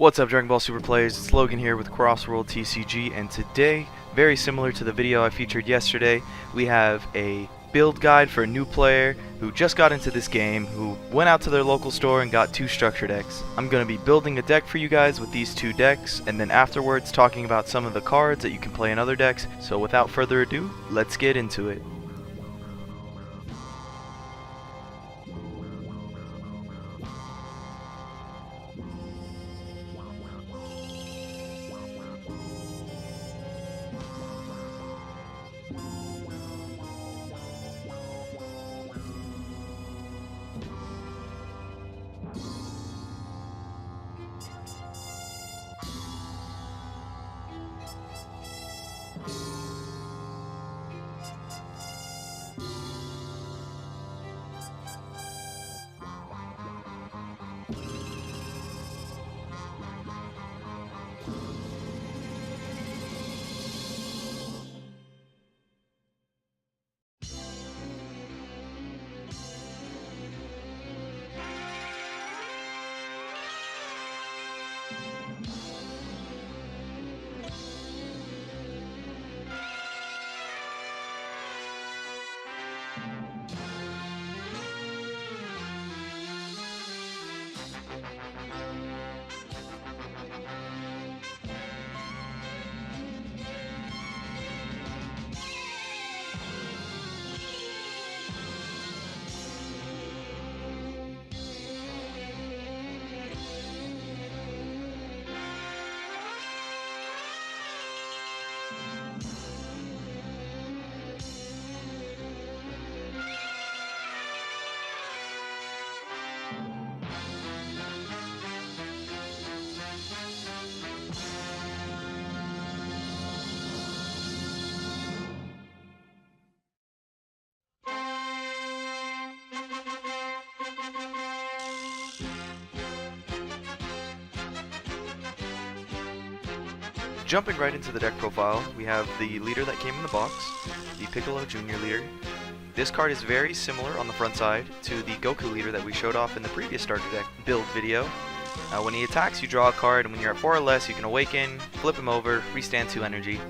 What's up, Dragon Ball Super Players? It's Logan here with Crossworld TCG, and today, very similar to the video I featured yesterday, we have a build guide for a new player who just got into this game, who went out to their local store and got 2 structure decks. I'm going to be building a deck for you guys with these 2 decks, and then afterwards talking about some of the cards that you can play in other decks. So without further ado, let's get into it. Jumping right into the deck profile, we have the leader that came in the box, the Piccolo Junior leader. This card is very similar on the front side to the Goku leader that we showed off in the previous starter deck build video. When he attacks, you draw a card, and when you're at 4 or less, you can awaken, flip him over, restand 2 energy.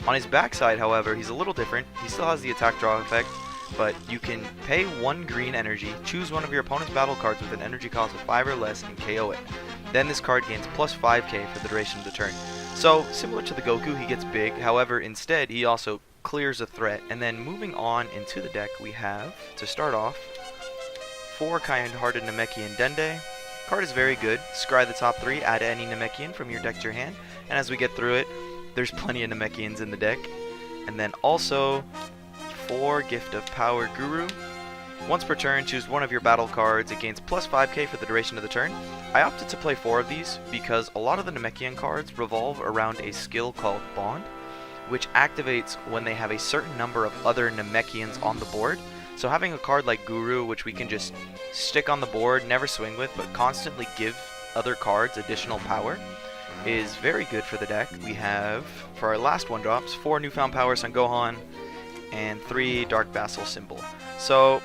On his backside, however, he's a little different. He still has the attack draw effect, but you can pay 1 green energy, choose one of your opponent's battle cards with an energy cost of 5 or less, and KO it. Then this card gains plus 5k for the duration of the turn. So, similar to the Goku, he gets big, however, instead, he also clears a threat. And then moving on into the deck, we have, to start off, 4 Kind-Hearted Namekian Dende. Card is very good. Scry the top 3, add any Namekian from your deck to your hand, and as we get through it, there's plenty of Namekians in the deck. And then also, 4 Gift of Power Guru. Once per turn, choose one of your battle cards. It gains plus 5k for the duration of the turn. I opted to play 4 of these because a lot of the Namekian cards revolve around a skill called Bond, which activates when they have a certain number of other Namekians on the board. So having a card like Guru, which we can just stick on the board, never swing with, but constantly give other cards additional power, is very good for the deck. We have, for our last 1-drops, 4 Newfound Power Son Gohan, and 3 Dark Vassal Symbol. So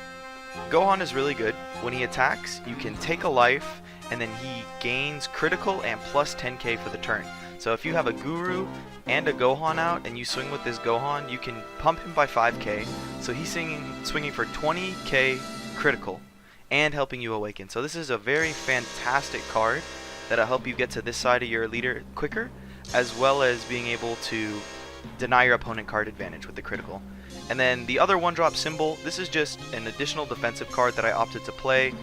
Gohan is really good. When he attacks, you can take a life, and then he gains critical and plus 10k for the turn. So if you have a Guru and a Gohan out, and you swing with this Gohan, you can pump him by 5k, so he's swinging for 20k critical, and helping you awaken. So this is a very fantastic card that'll help you get to this side of your leader quicker, as well as being able to deny your opponent card advantage with the critical. And then the other 1-drop Symbol, this is just an additional defensive card that I opted to play.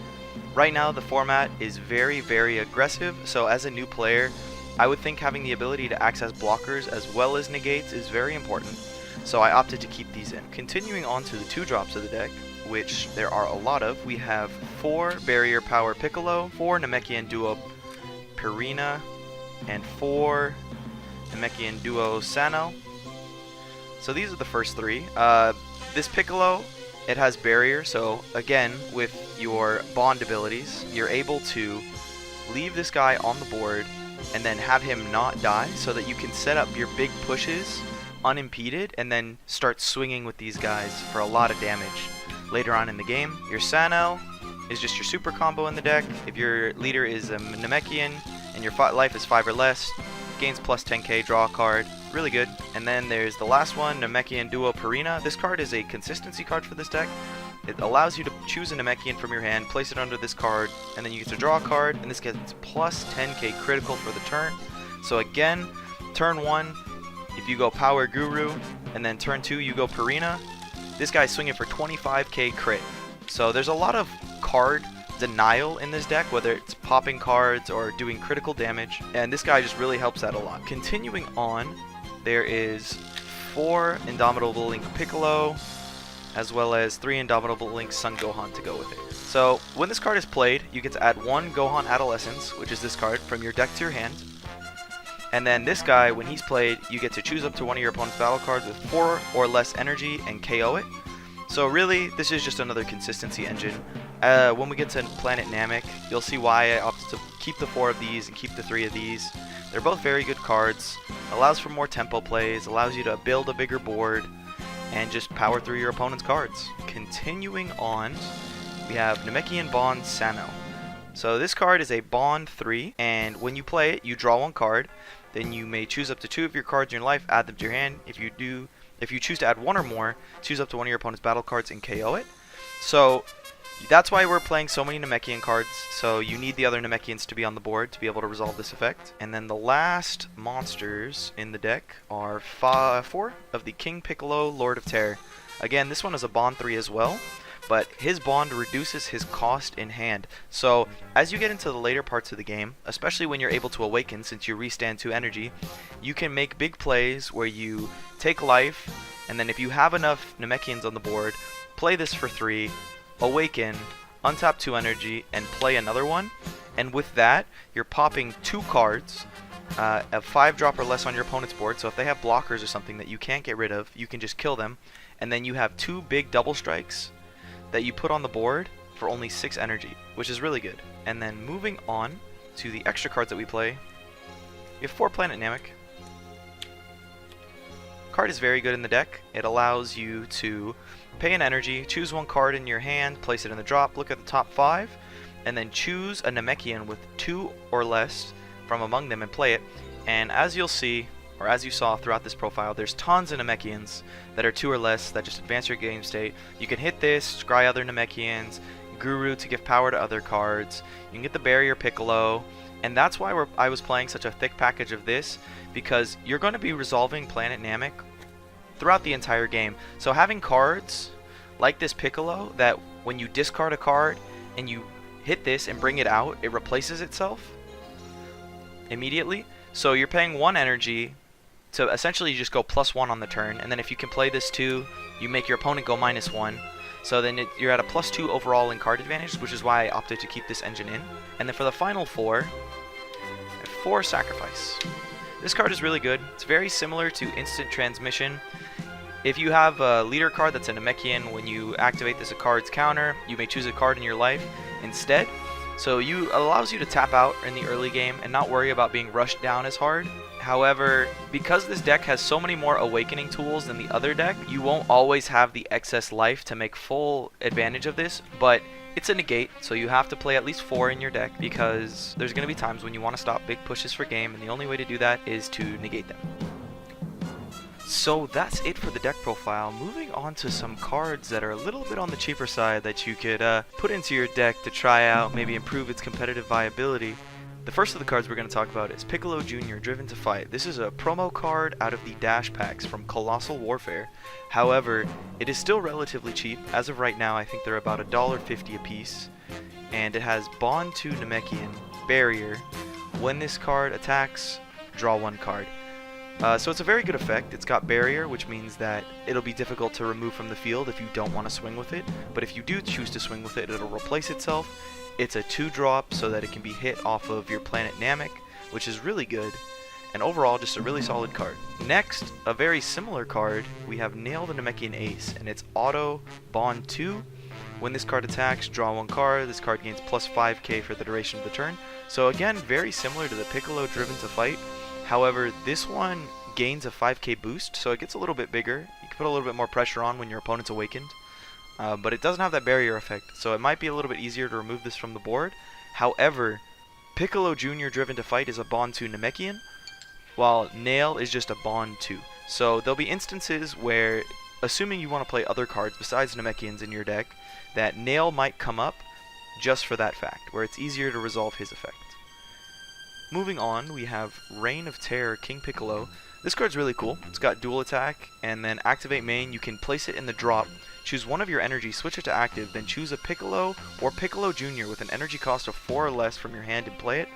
Right now the format is very, very aggressive, so as a new player, I would think having the ability to access blockers as well as negates is very important, so I opted to keep these in. Continuing on to the 2-drops of the deck, which there are a lot of, we have 4 Barrier Power Piccolo, 4 Namekian Duo Purina, and 4 Namekian Duo Sano. So these are the first 3. This Piccolo, it has barrier, so again, with your bond abilities, you're able to leave this guy on the board and then have him not die, so that you can set up your big pushes unimpeded and then start swinging with these guys for a lot of damage later on in the game. Your Sano is just your super combo in the deck. If your leader is a Namekian, and your life is 5 or less, gains plus 10k, draw a card. Really good. And then there's the last one, Namekian Duo Purina. This card is a consistency card for this deck. It allows you to choose a Namekian from your hand, place it under this card, and then you get to draw a card, and this gets plus 10k critical for the turn. So again, turn 1, if you go Power Guru, and then turn 2 you go Purina, this guy's swinging for 25k crit. So there's a lot of card denial in this deck, whether it's popping cards or doing critical damage, and this guy just really helps that a lot. Continuing on, there is 4 Indomitable Link Piccolo, as well as 3 Indomitable Link Sun Gohan to go with it. So when this card is played, you get to add 1 Gohan Adolescence, which is this card, from your deck to your hand. And then this guy, when he's played, you get to choose up to one of your opponent's battle cards with 4 or less energy and KO it. So really, this is just another consistency engine. When we get to Planet Namek, you'll see why I opted to keep the 4 of these and keep the 3 of these. They're both very good cards. Allows for more tempo plays, allows you to build a bigger board, and just power through your opponent's cards. Continuing on, we have Namekian Bond Sano. So this card is a Bond 3, and when you play it, you draw 1 card. Then you may choose up to 2 of your cards in your life, add them to your hand. If you choose to add 1 or more, choose up to one of your opponent's battle cards and KO it. So that's why we're playing so many Namekian cards. So you need the other Namekians to be on the board to be able to resolve this effect. And then the last monsters in the deck are 4 of the King Piccolo Lord of Terror. Again, this one is a Bond 3 as well, but his bond reduces his cost in hand. So as you get into the later parts of the game, especially when you're able to awaken since you restand 2 energy, you can make big plays where you take life, and then if you have enough Namekians on the board, play this for 3, awaken, untap 2 energy, and play another one. And with that, you're popping 2 cards, a 5 drop or less on your opponent's board. So if they have blockers or something that you can't get rid of, you can just kill them. And then you have 2 big double strikes that you put on the board for only 6 energy, which is really good. And then moving on to the extra cards that we play, we have 4 Planet Namek. Card is very good in the deck. It allows you to pay an energy, choose 1 card in your hand, place it in the drop, look at the top 5, and then choose a Namekian with 2 or less from among them and play it. And as you'll see, or as you saw throughout this profile, there's tons of Namekians that are 2 or less that just advance your game state. You can hit this, scry other Namekians, Guru to give power to other cards, you can get the Barrier Piccolo, and that's why I was playing such a thick package of this, because you're going to be resolving Planet Namek throughout the entire game. So having cards like this Piccolo that when you discard a card and you hit this and bring it out, it replaces itself immediately. So you're paying 1 energy to essentially just go +1 on the turn, and then if you can play this too, you make your opponent go -1. So then you're at a +2 overall in card advantage, which is why I opted to keep this engine in. And then for the final 4, 4 Sacrifice. This card is really good. It's very similar to Instant Transmission. If you have a leader card that's a Namekian, when you activate this a card's counter, you may choose a card in your life instead. So it allows you to tap out in the early game and not worry about being rushed down as hard. However, because this deck has so many more awakening tools than the other deck, you won't always have the excess life to make full advantage of this, but it's a negate, so you have to play at least 4 in your deck, because there's going to be times when you want to stop big pushes for game, and the only way to do that is to negate them. So that's it for the deck profile. Moving on to some cards that are a little bit on the cheaper side that you could put into your deck to try out, maybe improve its competitive viability. The first of the cards we're going to talk about is Piccolo Jr. Driven to Fight. This is a promo card out of the Dash Packs from Colossal Warfare. However, it is still relatively cheap. As of right now, I think they're about $1.50 a piece. And it has Bond 2 Namekian, Barrier. When this card attacks, draw 1 card. So it's a very good effect. It's got Barrier, which means that it'll be difficult to remove from the field if you don't want to swing with it. But if you do choose to swing with it, it'll replace itself. It's a 2-drop so that it can be hit off of your Planet Namek, which is really good. And overall, just a really solid card. Next, a very similar card, we have Nail the Namekian Ace, and it's Auto Bond 2. When this card attacks, draw 1 card. This card gains plus 5k for the duration of the turn. So again, very similar to the Piccolo Driven to Fight. However, this one gains a 5k boost, so it gets a little bit bigger. You can put a little bit more pressure on when your opponent's awakened. But it doesn't have that barrier effect, so it might be a little bit easier to remove this from the board. However, Piccolo Jr. driven to fight is a Bond 2 Namekian, while Nail is just a Bond 2. So there'll be instances where, assuming you want to play other cards besides Namekians in your deck, that Nail might come up just for that fact, where it's easier to resolve his effect. Moving on, we have Reign of Terror King Piccolo. This card's really cool. It's got dual attack, and then activate main, you can place it in the drop, choose one of your energy, switch it to active, then choose a Piccolo or Piccolo Jr. with an energy cost of 4 or less from your hand and play it.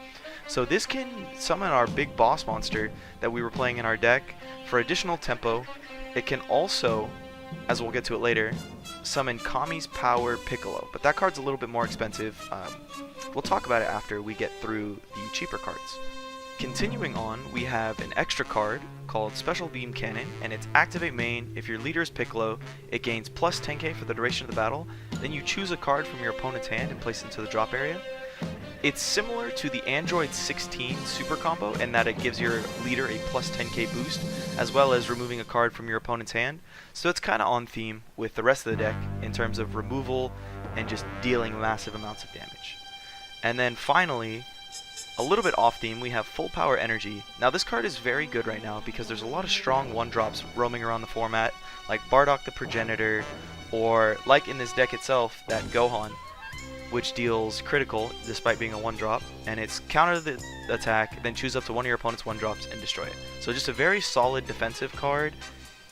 So this can summon our big boss monster that we were playing in our deck for additional tempo. It can also, as we'll get to it later, summon Kami's Power Piccolo, but that card's a little bit more expensive. We'll talk about it after we get through the cheaper cards. Continuing on, we have an extra card called Special Beam Cannon, and it's activate main. If your leader is Piccolo, it gains plus 10k for the duration of the battle. Then you choose a card from your opponent's hand and place it into the drop area. It's similar to the Android 16 super combo in that it gives your leader a plus 10k boost, as well as removing a card from your opponent's hand. So it's kind of on theme with the rest of the deck in terms of removal and just dealing massive amounts of damage. And then finally, a little bit off theme, we have Full Power Energy. Now this card is very good right now because there's a lot of strong 1-drops roaming around the format, like Bardock the Progenitor, or like in this deck itself, that Gohan, which deals critical despite being a 1-drop, and it's counter the attack, then choose up to one of your opponent's 1-drops and destroy it. So just a very solid defensive card.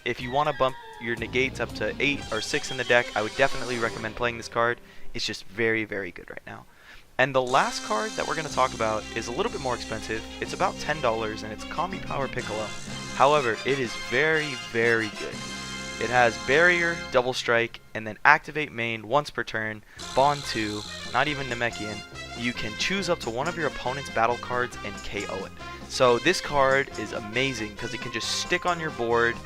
If you want to bump your negates up to 8 or 6 in the deck, I would definitely recommend playing this card. It's just very, very good right now. And the last card that we're going to talk about is a little bit more expensive. It's about $10, and it's Kami Power Piccolo. However, it is very, very good. It has Barrier, Double Strike, and then activate main once per turn, Bond 2, not even Namekian. You can choose up to one of your opponent's battle cards and KO it. So this card is amazing because it can just stick on your board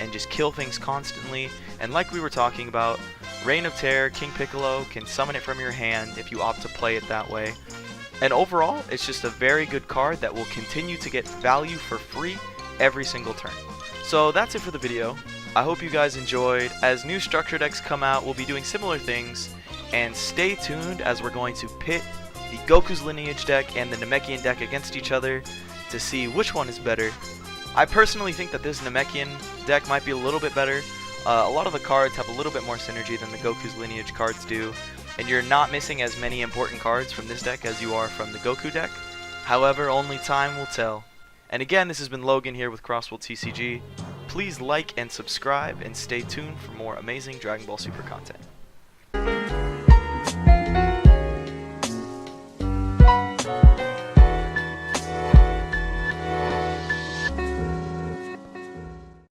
and just kill things constantly. And like we were talking about, Reign of Terror King Piccolo can summon it from your hand if you opt to play it that way. And overall, it's just a very good card that will continue to get value for free every single turn. So that's it for the video. I hope you guys enjoyed. As new structure decks come out, we'll be doing similar things. And stay tuned as we're going to pit the Goku's Lineage deck and the Namekian deck against each other to see which one is better. I personally think that this Namekian deck might be a little bit better. A lot of the cards have a little bit more synergy than the Goku's Lineage cards do, and you're not missing as many important cards from this deck as you are from the Goku deck. However, only time will tell. And again, this has been Logan here with Crossworld TCG. Please like and subscribe and stay tuned for more amazing Dragon Ball Super content.